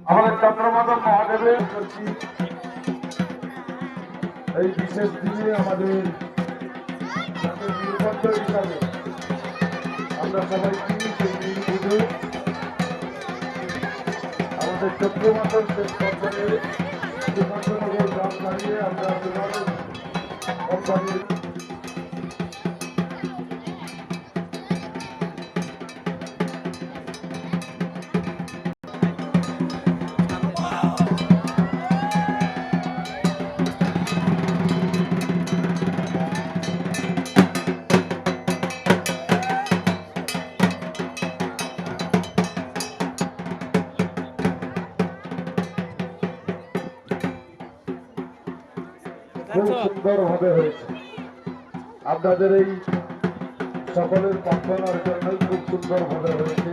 আমাদের চন্দ্রমাধব মহাদেবের এই বিশেষ দিনে আমাদের নির্বন্ধ হিসাবে আমরা সবাই চিনি সেই দিন পুজো আমাদের চন্দ্রমাধব শেষ পর্যায়ে সুকান্তনগর গ্রাম দাঁড়িয়ে আমরা কোম্পানির খুব সুন্দরভাবে হয়েছে। আপনাদের এই সকলের প্রার্থনার জন্যই খুব সুন্দরভাবে হয়েছে।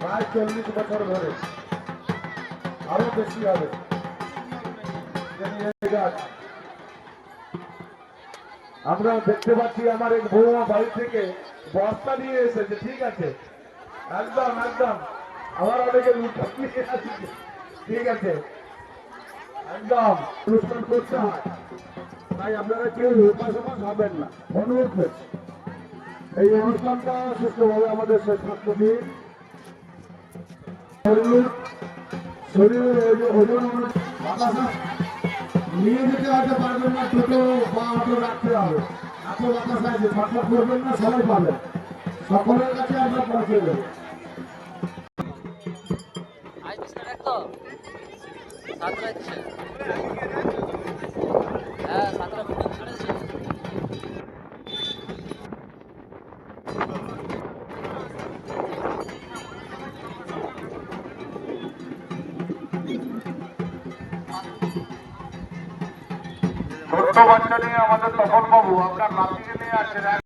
প্রায় 40 বছর ধরে, আরো বেশি হবে। আমরা দেখতে পাচ্ছি আমার এক বৌমা বাড়ি থেকে বস্তা নিয়ে এসেছে। ঠিক আছে, একদম একদম আমার অনেকে ঠিক আছে, একদম অনুষ্ঠান করতে হয়, তাই আপনারা কেউ উপাসমান হবেন না, অনুরোধ করছি। এই অনুষ্ঠানটা সুস্থভাবে আমাদের শেষ করতে দিন। শরীরের ওজন নিয়ে যেতে হয়তো পারবেন না, ছোটো বা অটো রাখতে হবে। এত বাতাস আছে, ছটফট করবেন না, সবাই পাবেন, সকলের কাছে আমরা পৌঁছে দেবো। ছোট্ট বাচ্চা নিয়ে আমাদের তপন বাবু আপনার নাতিকে নিয়ে আসছেন।